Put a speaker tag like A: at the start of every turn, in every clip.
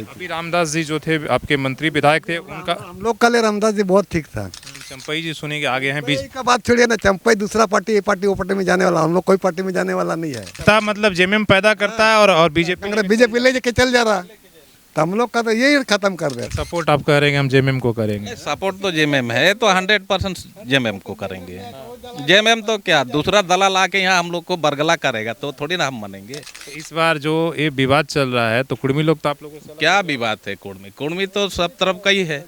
A: अभी रामदास जी जो थे आपके मंत्री विधायक थे उनका
B: हम लोग का लिए रामदास जी बहुत ठीक था।
A: चंपई जी सुने के आगे हैं बीच
B: चंपई का बात छोड़िए ना, चंपई दूसरा पार्टी, ये पार्टी वो पार्टी में जाने वाला, हम लोग कोई पार्टी में जाने वाला नहीं है।
A: था मतलब जेएमएम पैदा करता है और बीजेपी
B: कांग्रेस बीजेपी ले जाके चल जा रहा, तो हम लोग का तो यही खत्म कर दे।
A: सपोर्ट आप करेंगे हम जेएमएम को करेंगे।
C: सपोर्ट तो जेएमएम है तो 100% जेएमएम को करेंगे। जेएमएम तो क्या दूसरा दलाल आके यहाँ हम लोग को बरगला करेगा तो थोड़ी ना हम मानेंगे।
A: इस बार जो ये विवाद चल रहा है तो कुर्मी लोग तो आप लोगों से
C: क्या विवाद है कुर्मी? कुर्मी तो सब तरफ का ही है।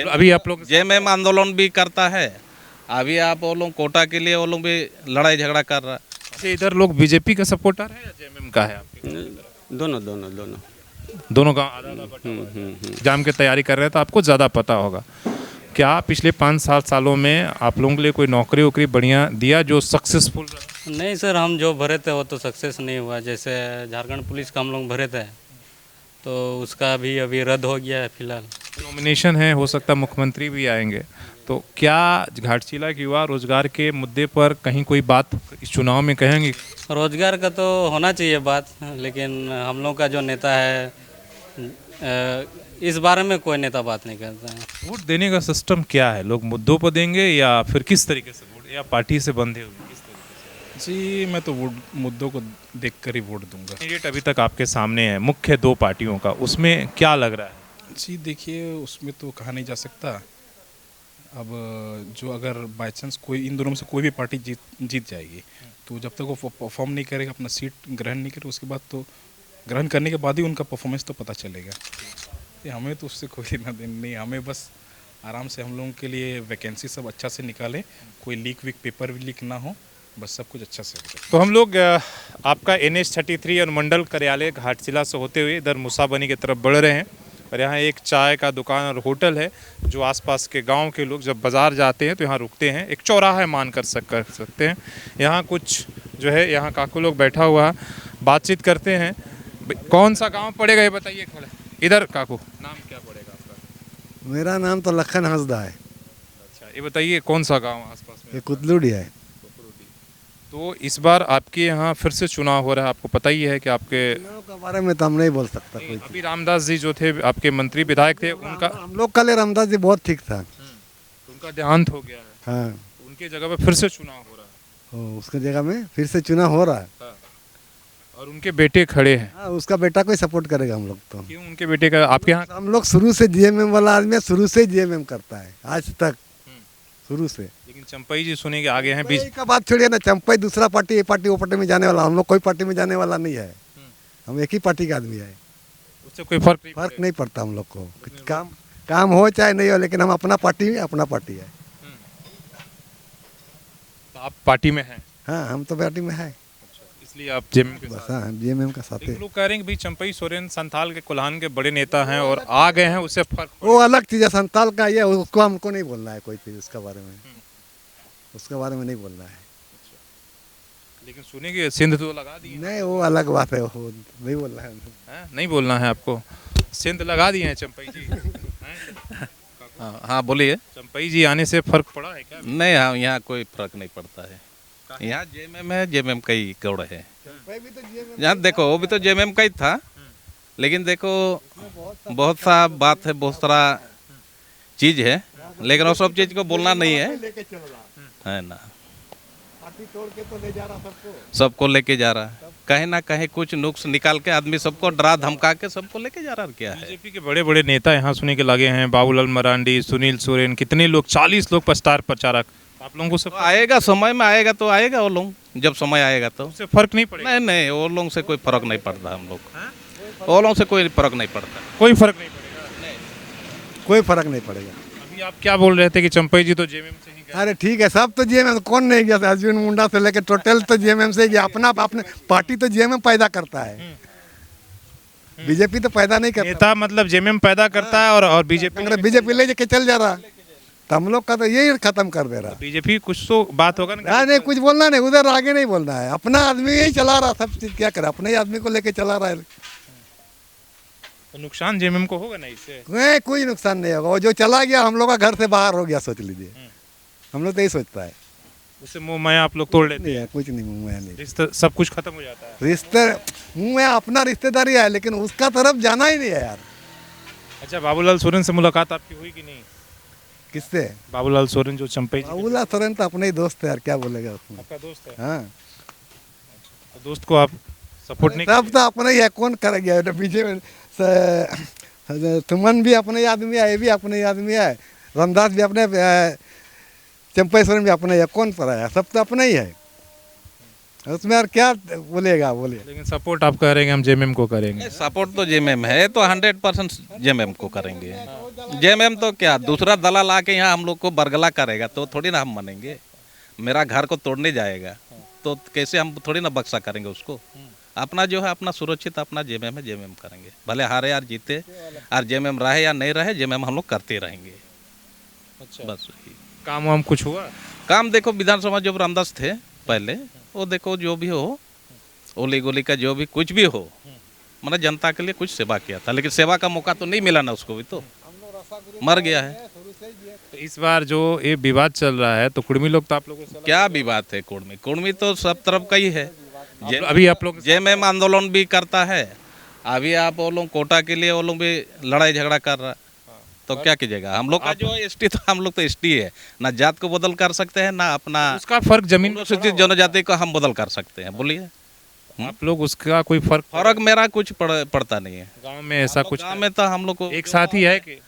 A: अभी आप लोग
C: जेएमएम आंदोलन भी करता है। अभी आप वो लोग कोटा के लिए वो लोग भी लड़ाई झगड़ा कर रहा है।
A: अच्छा, इधर लोग बीजेपी का सपोर्टर है या जेएमएम का है आपके?
D: दोनों दोनों दोनों
A: दोनों का आधा-आधा बटा हुआ है। एग्जाम की तैयारी कर रहे हैं तो आपको ज़्यादा पता होगा। क्या पिछले 5-7 सालों में आप लोगों के लिए कोई नौकरी वोकरी बढ़िया दिया जो सक्सेसफुल रहा?
D: नहीं सर, हम जो भरे थे वो तो सक्सेस नहीं हुआ। जैसे झारखंड पुलिस का हम लोग भरे थे तो उसका भी अभी रद्द हो गया है फिलहाल।
A: नॉमिनेशन है, हो सकता है मुख्यमंत्री भी आएंगे, तो क्या घाटशिला के युवा रोजगार के मुद्दे पर कहीं कोई बात इस चुनाव में कहेंगे?
D: रोजगार का तो होना चाहिए बात, लेकिन हम लोग का जो नेता है इस बारे में कोई नेता बात नहीं करता है।
A: वोट देने का सिस्टम क्या है? लोग मुद्दों पर देंगे या फिर किस तरीके से वोट, या पार्टी से बंधे हुए किस तरीके
E: जी मैं तो वोट मुद्दों को देखकर ही वोट दूंगा।
A: से? कैंडिडेट अभी तक आपके सामने है मुख्य 2 पार्टियों का, उसमें क्या लग रहा है?
E: जी देखिए उसमें तो कहा नहीं जा सकता। अब जो अगर बाई चांस कोई इन दोनों में से कोई भी पार्टी जीत जाएगी तो जब तक वो परफॉर्म नहीं करेगा, अपना सीट ग्रहण नहीं करेगा, उसके बाद तो ग्रहण करने के बाद ही उनका परफॉर्मेंस तो पता चलेगा। ये हमें तो उससे कोई लेना देना नहीं। हमें बस आराम से हम लोगों के लिए वैकेंसी सब अच्छा से निकालें, कोई लीक वीक पेपर भी लीक ना हो, बस सब कुछ अच्छा से हो जाए।
A: तो हम लोग आपका NH-33 अनुमंडल कार्यालय घाटशिला से होते हुए इधर मुसाबनी की तरफ बढ़ रहे हैं और यहाँ एक चाय का दुकान और होटल है जो आसपास के गांव के लोग जब बाज़ार जाते हैं तो यहाँ रुकते हैं। एक चौराहा मान कर सकते हैं। यहाँ कुछ जो है यहाँ काकू लोग बैठा हुआ बातचीत करते हैं। कौन सा गांव पड़ेगा ये बताइए? खड़े इधर काकू, नाम क्या पड़ेगा आपका?
B: मेरा नाम तो लखन हंसदा है।
A: अच्छा, ये बताइए कौन सा गांव आसपास में?
B: ये कुतलुड़ी है।
A: तो इस बार आपके यहाँ फिर से चुनाव हो रहा है, आपको पता ही है कि आपके
B: चुनाव के बारे में तो हम नहीं बोल सकता कोई।
A: अभी रामदास जी जो थे आपके मंत्री विधायक थे उनका
B: हम लोग का लिए रामदास जी बहुत ठीक था।
A: उनका देहांत हो गया है,
B: हाँ,
A: उनके जगह पे फिर से चुनाव हो रहा है
B: उसके जगह में फिर से चुनाव हो रहा है।
A: और उनके बेटे खड़े हैं।
B: हाँ, उसका बेटा कोई सपोर्ट करेगा हम लोग तो।
A: क्यों उनके बेटे का आपके यहाँ?
B: हम लोग शुरू से जीएमएम वाला आदमी है, शुरू से जीएमएम करता है आज तक, शुरू से।
A: लेकिन चंपई जी सुने के आगे हैं बीच।
B: चंपई का बात छोड़िए ना, चंपई दूसरा पार्टी, ये पार्टी वो पार्टी में जाने वाला, हम लोग कोई पार्टी में जाने वाला नहीं है। हम एक ही पार्टी का आदमी है,
A: उससे कोई फर्क नहीं
B: फर्क नहीं पड़ता हम लोग को। काम हो चाहे नहीं हो, लेकिन हम अपना पार्टी है।
A: तो आप पार्टी में हैं,
B: हाँ, हम तो पार्टी में है,
A: इसलिए आप जेएमएम के
B: बस।
A: साथ।
B: हाँ, जीएमएम का साथ है।
A: लेकिन लोग कह रहे हैं कि भाई चंपई सोरेन संथाल के कुल्हान के बड़े नेता हैं और आ गए हैं, उससे फर्क
B: वो अलग चीज़ है, संताल का ये, उसको हमको नहीं बोलना है कोई चीज़ उसके बारे में, उसके बारे में नहीं बोलना है।
A: लेकिन सुने कि सिंध तो लगा दी है।
B: नहीं, वो अलग बात है, वो नहीं बोलना है।
A: हैं? नहीं बोलना है आपको? सिंध लगा दिए हैं चंपई जी। हैं?
C: हाँ बोलिए।
A: चंपई जी आने से फर्क पड़ा है क्या?
C: नहीं, हाँ यहाँ कोई फर्क नहीं पड़ता है। यहाँ जेएमएम है, जेएमएम का ही गौड़ है। यहाँ देखो वो भी तो जेएमएम का ही था, लेकिन देखो बहुत सा बात है, बहुत सारा चीज़ है, लेकिन वो सब चीज़ को बोलना नहीं है ना। सबको लेके जा रहा है, कहीं ना कहीं कुछ नुक्स निकाल के आदमी सबको डरा धमका के सबको लेके जा रहा है। क्या है?
A: बीजेपी के बड़े बड़े नेता यहाँ सुने के लगे हैं, बाबूलाल मरांडी, सुनील सोरेन, कितने लोग, 40 लोग स्टार प्रचारक। आप लोगों को सब
C: तो आएगा, समय में आएगा तो आएगा वो लोग, जब समय आएगा तो।
A: उससे फर्क नहीं पड़ेगा?
C: नहीं नहीं, वो लोग से कोई फर्क नहीं पड़ता। हम लोग वो लोग से कोई फर्क नहीं पड़ता।
A: कोई फर्क नहीं पड़ेगा?
B: कोई फर्क नहीं पड़ेगा।
A: अभी आप क्या बोल रहे थे कि चंपई जी तो जेएमएम से ही गए?
B: अरे ठीक है, सब तो जीएमएम, कौन नहीं गया था? अर्जुन मुंडा से लेकर टोटल तो जीएमएम से गया। अपना अपने पार्टी तो जीएमएम पैदा करता है, बीजेपी तो पैदा नहीं करता।
A: नेता मतलब जेएमएम पैदा करता है और बीजेपी
B: बीजेपी ले जाके चल जा रहा, तो हम लोग का तो यही खत्म कर दे रहा।
A: बीजेपी कुछ तो बात होगा ना?
B: हाँ, नहीं कुछ बोलना नहीं, उधर आगे नहीं बोलना है। अपना आदमी यही चला रहा, सब चीज क्या करे, अपने ही आदमी को लेके चला रहा है।
A: तो नुकसान जेएमएम को होगा ना इससे?
B: कोई नुकसान नहीं होगा। वो जो चला गया हम लोग का घर से बाहर हो गया, सोच लीजिए। हम लोग तो यही सोचता है।
A: उससे मुंह माया आप लोग तोड़ लेते
B: नहीं है, कुछ नहीं, मुँह में नहीं।
A: रिश्ता सब कुछ खत्म हो जाता है।
B: रिश्ते मुँह में अपना रिश्तेदारी है, लेकिन उसका तरफ जाना ही नहीं है यार।
A: अच्छा, बाबूलाल सोरेन से मुलाकात आपकी हुई कि नहीं?
B: किससे?
A: बाबूलाल सोरेन जो चंपई जी
B: बाबूलाल सोरेन तो अपने ही दोस्त है यार, क्या बोलेगा उसमें।
A: आपका दोस्त है,
B: हाँ,
A: तो दोस्त को आप सपोर्ट नहीं
B: सब तो अपने ही है, कौन करेगा बीजेपी। सुमन भी अपने ही आदमी है, ये भी अपने ही आदमी है, रामदास भी अपने, चंपई सोरेन भी अपने ही है, कौन पर है, सब तो अपने ही है, उसमें यार क्या बोलेगा, बोलिए।
A: लेकिन सपोर्ट आप कह रहे हैं हम जेएमएम को करेंगे।
C: सपोर्ट तो जेएमएम है तो 100% जेएमएम को करेंगे। जेएमएम तो क्या दूसरा दलाल आके यहाँ हम लोग को बरगला करेगा तो थोड़ी ना हम मानेंगे। मेरा घर को तोड़ने जाएगा तो कैसे हम थोड़ी ना बक्सा करेंगे उसको। अपना जो है अपना सुरक्षित अपना जेएमएम है, जेएमएम करेंगे, भले हारे यार जीते, और जेएमएम रहे या नहीं रहे, जेएमएम हम लोग करते रहेंगे।
A: अच्छा,
C: बस यही।
A: काम वाम कुछ हुआ?
C: काम देखो विधानसभा जो रामदास थे पहले, वो देखो जो भी हो, ओली गोली का जो भी कुछ भी हो, मैंने जनता के लिए कुछ सेवा किया था, लेकिन सेवा का मौका तो नहीं मिला ना उसको, भी तो मर गया है।
A: तो इस बार जो ये विवाद चल रहा है तो कुर्मी लोग तो आप लोगों से
C: क्या विवाद है कुर्मी? कुर्मी तो सब तरफ का ही है।
A: अभी आप लोग
C: जेएमएम आंदोलन भी करता है, अभी आप वो लोग कोटा के लिए वो लोग भी लड़ाई झगड़ा कर रहा, तो क्या कीजिएगा। हम लोग का जो एसटी, तो हम लोग तो एसटी है ना, जात को बदल कर सकते हैं ना अपना
A: उसका फर्क जमीन
C: अनुसूचित जनजाति को हम बदल कर सकते हैं। बोलिए,
A: आप लोग उसका कोई फर्क
C: मेरा कुछ पड़ता नहीं है।
A: गांव में ऐसा कुछ
C: गाँव में तो हम लोग को
A: एक साथ ही है कि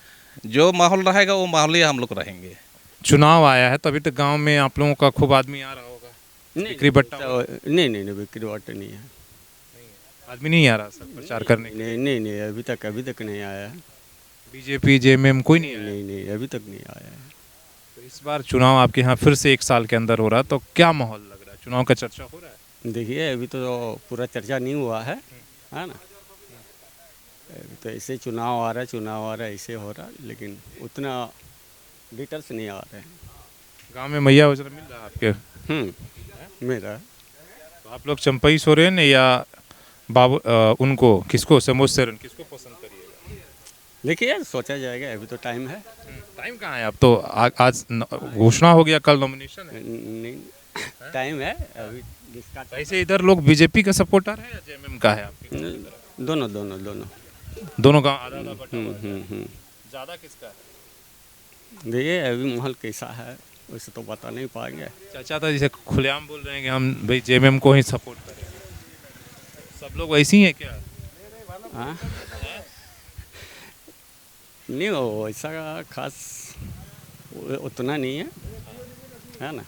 C: जो माहौल रहेगा वो माहौल ही हम लोग रहेंगे।
A: चुनाव आया है तो अभी तक गांव में आप लोगों का खूब आदमी आ रहा होगा, बिक्री बट्टा
F: नहीं बिक्री बट्टा नहीं है।
A: आदमी नहीं आ रहा सर प्रचार करने के लिए?
F: नहीं अभी तक नहीं आया है।
A: बीजेपी जेएमएम कोई नहीं आया?
F: नहीं अभी तक नहीं आया है।
A: तो इस बार चुनाव आपके यहाँ फिर से 1 साल के अंदर हो रहा, तो क्या माहौल लग रहा है? चुनाव का चर्चा हो रहा है?
F: देखिए अभी तो पूरा चर्चा नहीं हुआ है ना। अभी तो ऐसे चुनाव आ रहा है ऐसे हो रहा, लेकिन उतना डिटेल्स नहीं आ रहे हैं।
A: गांव में मैया वगैरह मिल रहा है आपके?
F: मेरा
A: तो आप लोग चंपई सोरेन या बाबू उनको किसको, समोज सोरेन किसको पसंद करिएगा?
F: देखिए सोचा जाएगा, अभी तो टाइम है।
A: टाइम कहाँ है? अब तो आज घोषणा हो गया, कल नॉमिनेशन है।
F: नहीं टाइम है अभी जिसका।
A: ऐसे इधर लोग बीजेपी का सपोर्टर है या जेएमएम का है आपके? दोनों गांव आधा आधा बटा हुआ है। ज्यादा किसका है?
F: देखिए अभी माहौल कैसा है वैसे तो बता नहीं पाएंगे।
A: चाचा तो जैसे खुलेआम बोल रहे हैं कि हम भाई जेएमएम को ही सपोर्ट करें, सब लोग वैसे ही हैं क्या?
F: हाँ नहीं वो ऐसा खास उतना नहीं है ना,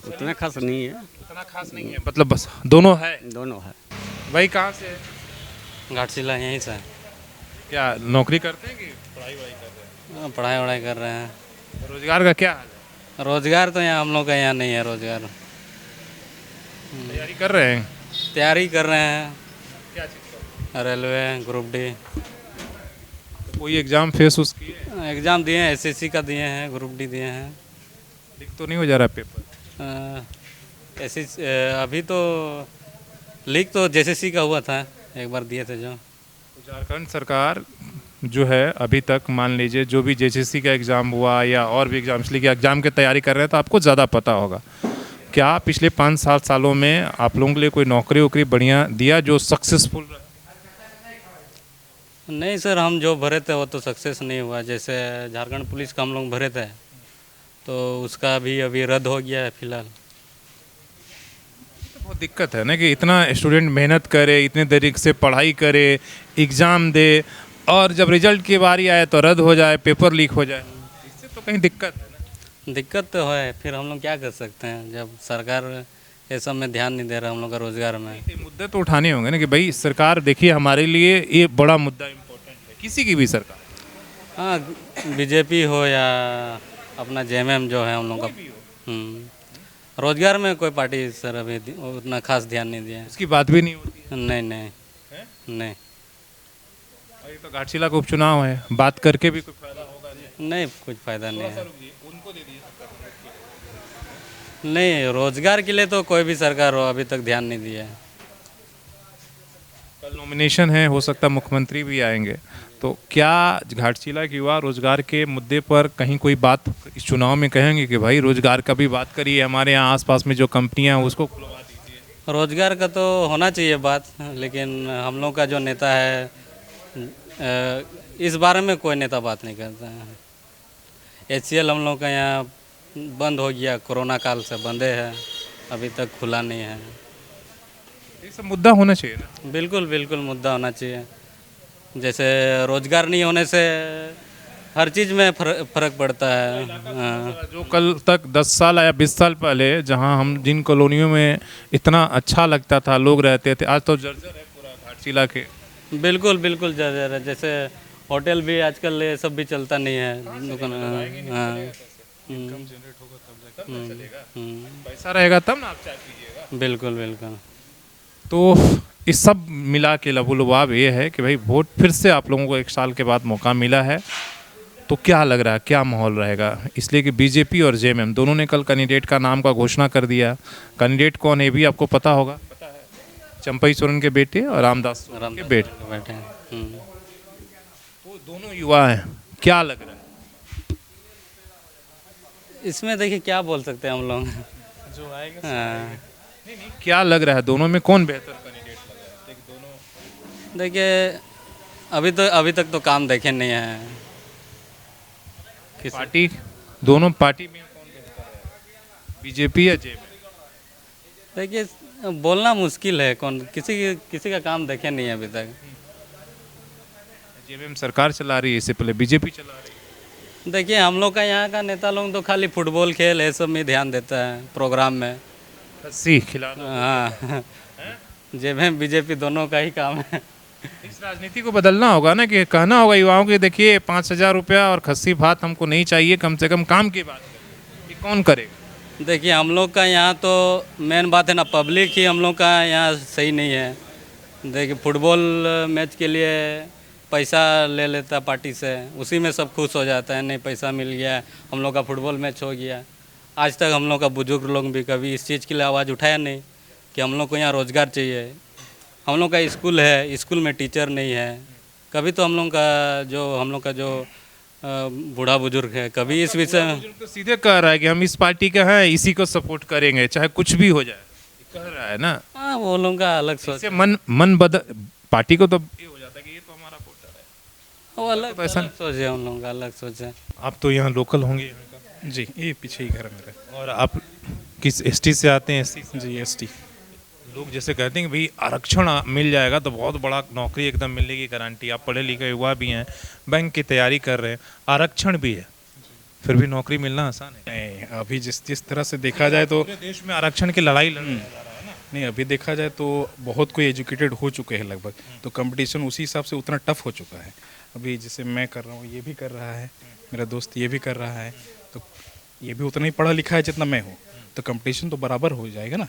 F: उतना खास नहीं है।
A: इतना खास नहीं है, मतलब बस दोनों है।
F: दोनों है।
A: भाई कहाँ से है?
D: घाटशिला यहीं से।
A: क्या नौकरी करते हैं कि पढ़ाई वढ़ाई कर रहे हैं?
D: पढ़ाई वढ़ाई कर रहे हैं।
A: रोजगार का क्या हाल है?
D: रोजगार तो यहाँ हम लोग का यहाँ नहीं है रोजगार।
A: तैयारी कर रहे हैं?
D: तैयारी कर रहे हैं,
A: क्या चीज़ का?
D: रेलवे ग्रुप डी
A: कोई एग्जाम फेस उसकी है?
D: एग्ज़ाम दिए हैं, एसएससी का दिए हैं, ग्रुप डी दिए हैं।
A: लीक तो नहीं हो जा रहा पेपर?
D: ऐसे अभी तो लीक तो जेएसएससी का हुआ था, एक बार दिए थे जो।
A: तो झारखंड सरकार जो है अभी तक मान लीजिए जो भी जेएसएससी का एग्ज़ाम हुआ या और भी एग्जाम, इसलिए कि एग्ज़ाम की तैयारी कर रहे हैं तो आपको ज़्यादा पता होगा। क्या पिछले 5-7 सालों में आप लोगों के लिए कोई नौकरी वोकरी बढ़िया दिया जो सक्सेसफुल रहा?
D: नहीं सर, हम जो भरे थे वो तो सक्सेस नहीं हुआ। जैसे झारखंड पुलिस का हम लोग भरे थे तो उसका भी अभी रद्द हो गया है फिलहाल।
A: बहुत दिक्कत है ना कि इतना स्टूडेंट मेहनत करे, इतने तरीके से पढ़ाई करे, एग्ज़ाम दे, और जब रिजल्ट की बारी आए तो रद्द हो जाए, पेपर लीक हो जाए। इससे तो कहीं दिक्कत है ना?
D: दिक्कत तो है, फिर हम लोग क्या कर सकते हैं जब सरकार ये सब में ध्यान नहीं दे रहा हम लोग का रोजगार में।
A: ये मुद्दे तो उठाने होंगे ना कि भाई सरकार देखिए हमारे लिए ये बड़ा मुद्दा इम्पोर्टेंट है, किसी की भी सरकार।
D: हाँ, बीजेपी हो या अपना जेएमएम जो है हम लोग का। रोजगार में कोई पार्टी सर अभी उतना खास ध्यान नहीं दिया है।
A: उसकी बात भी नहीं होती है।
D: नहीं
A: और ये तो घाटशिला का उपचुनाव है, बात करके भी कोई फायदा होगा
D: नहीं, कुछ फायदा नहीं है।
A: उनको दे दिए सरकार।
D: नहीं, रोजगार के लिए तो कोई भी सरकार हो अभी तक ध्यान नहीं दिया है।
A: कल नॉमिनेशन है, हो सकता है मुख्यमंत्री भी आएंगे, तो क्या घाटशिला के युवा रोजगार के मुद्दे पर कहीं कोई बात इस चुनाव में कहेंगे कि भाई रोजगार का भी बात करिए, हमारे यहाँ आसपास में जो कंपनियां हैं उसको खुलवा दीजिए?
D: रोजगार का तो होना चाहिए बात, लेकिन हम लोग का जो नेता है इस बारे में कोई नेता बात नहीं करता है। HCL हम लोग का यहाँ बंद हो गया, कोरोना काल से बंदे है, अभी तक खुला नहीं है।
A: ये सब मुद्दा होना चाहिए ना।
D: बिल्कुल बिल्कुल मुद्दा होना चाहिए। जैसे रोजगार नहीं होने से हर चीज़ में फर्क पड़ता है। हाँ।
A: जो कल तक 10 साल या 20 साल पहले जहां हम जिन कॉलोनियों में इतना अच्छा लगता था, लोग रहते थे, आज तो जर्जर है पूरा घाटशिला के।
D: बिल्कुल बिल्कुल जर्जर है। जैसे होटल भी आजकल ये सब भी चलता नहीं है, दुकान। हाँ।
A: पैसा रहेगा तब ना आप चाय पीजिएगा।
D: बिल्कुल बिल्कुल।
A: तो इस सब मिला के लबुलुबाब ये है कि भाई वोट फिर से आप लोगों को 1 साल के बाद मौका मिला है, तो क्या लग रहा है, क्या माहौल रहेगा? इसलिए कि बीजेपी और जेएमएम दोनों ने कल कैंडिडेट का नाम का घोषणा कर दिया। कैंडिडेट कौन है भी आपको पता होगा? चंपई सोरेन के बेटे और रामदास सोरेन के बेटे।
D: बैठे हैं।
A: वो दोनों युवा हैं, क्या लग रहा है?
D: इसमें देखिए क्या बोल सकते हैं हम लोग।
A: जो आएगा
D: हाँ।
A: नहीं, क्या लग रहा है दोनों में कौन बेहतर कैंडिडेट लग रहा है? दोनों
D: देखिए अभी तक तो काम देखे नहीं है
A: पार्टी, दोनों पार्टी में कौन बेहतर है, बीजेपी या जेएमएम?
D: देखिए बोलना मुश्किल है, कौन किसी का काम देखे नहीं है अभी तक।
A: जेएमएम सरकार चला रही है, इससे पहले बीजेपी चला रही है।
D: देखिए हम लोग का यहाँ का नेता लोग तो खाली फुटबॉल खेल ये सब में ध्यान देता है, प्रोग्राम में।
A: खस्सी खिला दो।
D: हाँ। जेएमएम बीजेपी दोनों का ही काम है।
A: इस राजनीति को बदलना होगा ना, कि कहना होगा युवाओं के देखिए 5,000 रुपया और खस्सी भात हमको नहीं चाहिए, कम से कम काम की बात करें। ये कौन करेगा?
D: देखिए हम लोग का यहाँ तो मेन बात है ना, पब्लिक ही हम लोग का यहाँ सही नहीं है। देखिए फुटबॉल मैच के लिए पैसा ले लेता पार्टी से, उसी में सब खुश हो जाता है, नहीं पैसा मिल गया, हम लोग का फुटबॉल मैच हो गया। आज तक हम लोग का बुजुर्ग लोग भी कभी इस चीज़ के लिए आवाज़ उठाया नहीं कि हम लोग को यहाँ रोज़गार चाहिए। हम लोग का स्कूल है, स्कूल में टीचर नहीं है। कभी तो हम लोग का जो बूढ़ा बुजुर्ग है, कभी इस विषय में
A: तो सीधे कह रहा है कि हम इस पार्टी का हैं, इसी को सपोर्ट करेंगे चाहे कुछ भी हो जाए, कह रहा है ना।
D: हाँ वो लोग का अलग सोच,
A: इससे मन बदल, पार्टी को तो ये हो जाता है कि ये तो हमारा वोटर है।
D: वो अलग
A: तो ऐसा
D: अलग सोच है, उन लोगों का अलग सोच है।
A: आप तो यहाँ लोकल होंगे यहाँ का?
E: जी, ये पीछे ही घर है मेरा।
A: और आप किस एसटी से आते हैं? एसटी से?
E: जी, ST।
A: लोग जैसे कहते हैं कि भाई आरक्षण मिल जाएगा तो बहुत बड़ा नौकरी एकदम मिलने की गारंटी। आप पढ़े लिखे युवा भी हैं, बैंक की तैयारी कर रहे हैं, आरक्षण भी है, फिर भी नौकरी मिलना आसान है?
E: नहीं, अभी जिस तरह से देखा जाए तो
A: पूरे देश में आरक्षण की लड़ाई लड़ रहा है ना।
E: नहीं, अभी देखा जाए तो बहुत कोई एजुकेटेड हो चुके हैं लगभग, तो कंपटीशन उसी हिसाब से उतना टफ हो चुका है। अभी जैसे मैं कर रहा हूँ, ये भी कर रहा है, मेरा दोस्त ये भी कर रहा है, तो ये भी उतना ही पढ़ा लिखा है जितना मैं हूँ, तो कंपटीशन तो बराबर हो जाएगा ना।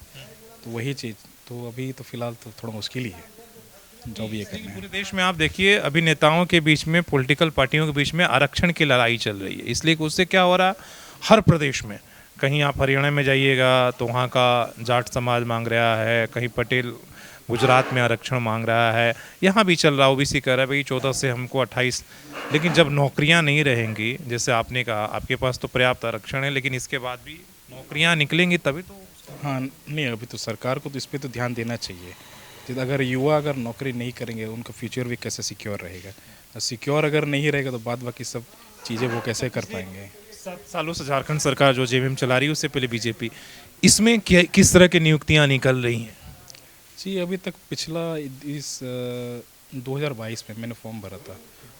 E: तो वही चीज़ तो अभी तो फिलहाल तो थोड़ा मुश्किल ही है जो भी ये करना है।
A: पूरे देश में आप देखिए अभी नेताओं के बीच में, पॉलिटिकल पार्टियों के बीच में आरक्षण की लड़ाई चल रही है। इसलिए कि उससे क्या हो रहा है, हर प्रदेश में, कहीं आप हरियाणा में जाइएगा तो वहाँ का जाट समाज मांग रहा है, कहीं पटेल गुजरात में आरक्षण मांग रहा है, यहाँ भी चल रहा है। ओबीसी कह रहा है भाई 14 से हमको 28। लेकिन जब नौकरियाँ नहीं रहेंगी, जैसे आपने कहा आपके पास तो पर्याप्त आरक्षण है, लेकिन इसके बाद भी नौकरियाँ निकलेंगी तभी तो।
E: हाँ, नहीं, अभी तो सरकार को तो इस पर तो ध्यान देना चाहिए। तो अगर युवा अगर नौकरी नहीं करेंगे, उनका फ्यूचर भी कैसे सिक्योर रहेगा? सिक्योर अगर नहीं रहेगा तो बाद बाकी सब चीज़ें वो कैसे कर पाएंगे?
A: 7 सालों से झारखंड सरकार जो जेएमएम चला रही है, उससे पहले बीजेपी, इसमें किस तरह की नियुक्तियाँ निकल रही हैं?
E: जी, अभी तक पिछला इस 2022 में मैंने फॉर्म भरा था,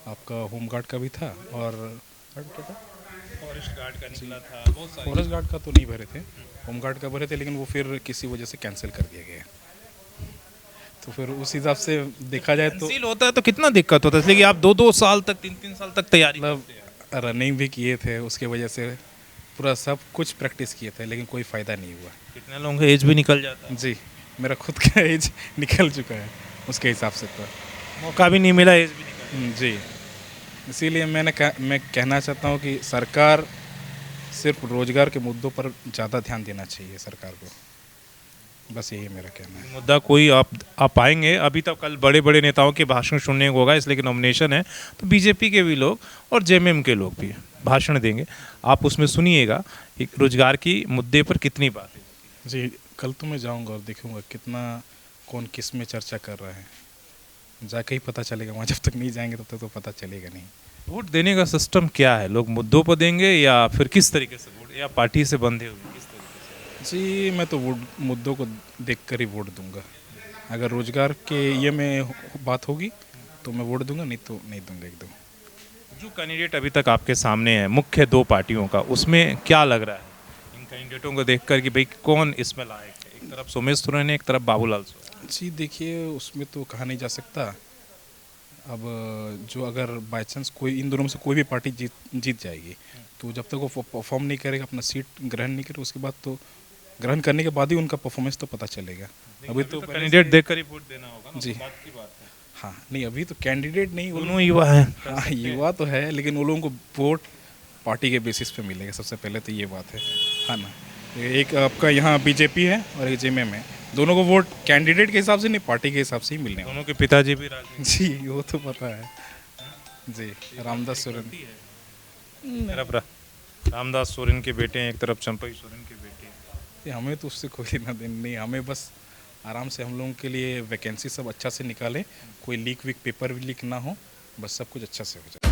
E: आपका होमगार्ड का भी था और
A: फॉरेस्ट गार्ड का निकला था, बहुत सारे।
E: फॉरेस्ट गार्ड का तो नहीं भरे थे, होमगार्ड का भरे थे, लेकिन वो फिर किसी वजह से कैंसिल कर दिया गया। तो फिर उस हिसाब से देखा जाए तो
A: कैंसिल होता है तो कितना दिक्कत होता है, इसलिए कि आप 2-2 साल तक, 3-3 साल तक तैयारी
E: मतलब रनिंग भी किए थे, उसके वजह से पूरा सब कुछ प्रैक्टिस किए थे, लेकिन कोई फ़ायदा नहीं हुआ।
A: कितने लोगों का एज भी निकल जाता है।
E: जी, मेरा खुद का एज निकल चुका है उसके हिसाब से, तो
A: मौका भी नहीं मिला, एज भी निकल।
E: जी, इसीलिए मैं कहना चाहता हूँ कि सरकार सिर्फ रोजगार के मुद्दों पर ज़्यादा ध्यान देना चाहिए सरकार को, बस यही मेरा कहना है।
A: मुद्दा कोई आप आएंगे, अभी तक कल बड़े बड़े नेताओं के भाषण सुनने को होगा, इसलिए कि नॉमिनेशन है, तो बीजेपी के भी लोग और जेएमएम के लोग भी भाषण देंगे, आप उसमें सुनिएगा कि रोजगार की मुद्दे पर कितनी बात है।
E: जी, कल तो मैं जाऊंगा और देखूंगा कितना कौन किस में चर्चा कर रहा है, जाके ही पता चलेगा। वहाँ जब तक नहीं जाएंगे तब तक तो पता चलेगा नहीं।
A: वोट देने का सिस्टम क्या है? लोग मुद्दों पर देंगे या फिर किस तरीके से वोट, या पार्टी से बंधे हुए किस तरीके से?
E: जी मैं तो वोट मुद्दों को देखकर ही वोट दूंगा। अगर रोजगार के ये में बात होगी तो मैं वोट दूंगा, नहीं तो नहीं दूंगा एकदम।
A: जो कैंडिडेट अभी तक आपके सामने है मुख्य दो पार्टियों का, उसमें क्या लग रहा है इन कैंडिडेटों को देखकर कि भाई कौन इसमें लायक है? एक तरफ सोमेश सोरेन है, एक तरफ बाबूलाल सोरेन।
E: जी देखिए, उसमें तो कहा नहीं जा सकता। अब जो अगर बाई चांस कोई इन दोनों में से कोई भी पार्टी जीत जाएगी, तो जब तक वो परफॉर्म नहीं करेगा, अपना सीट ग्रहण नहीं करेगा, उसके बाद तो ग्रहण करने के बाद ही उनका परफॉर्मेंस तो पता चलेगा। अभी तो
A: कैंडिडेट देखकर ही वोट देना होगा ना,
E: जी।
A: तो बात की बात है।
E: हाँ नहीं, अभी तो कैंडिडेट नहीं, वो
A: दोनों युवा है।
E: हाँ युवा तो है, लेकिन वो लोगों को वोट पार्टी के बेसिस पे मिलेगा। सबसे पहले तो ये बात है ना। एक आपका यहाँ बीजेपी है और एक जेएमएम है, दोनों को वोट कैंडिडेट के हिसाब से नहीं, पार्टी के हिसाब से ही मिलने वाला।
A: दोनों के पिताजी भी राजनीति
E: जी वो तो पता है जी। रामदास सोरेन
A: तरफ रामदास सोरेन के बेटे हैं, एक तरफ चंपई सोरेन के बेटे हैं।
E: ये हमें तो उससे कोई लेना देना नहीं। हमें बस आराम से हम लोगों के लिए वैकेंसी सब अच्छा से निकालें, कोई लीक वीक पेपर भी लीक ना हो, बस सब कुछ अच्छा से हो जाए।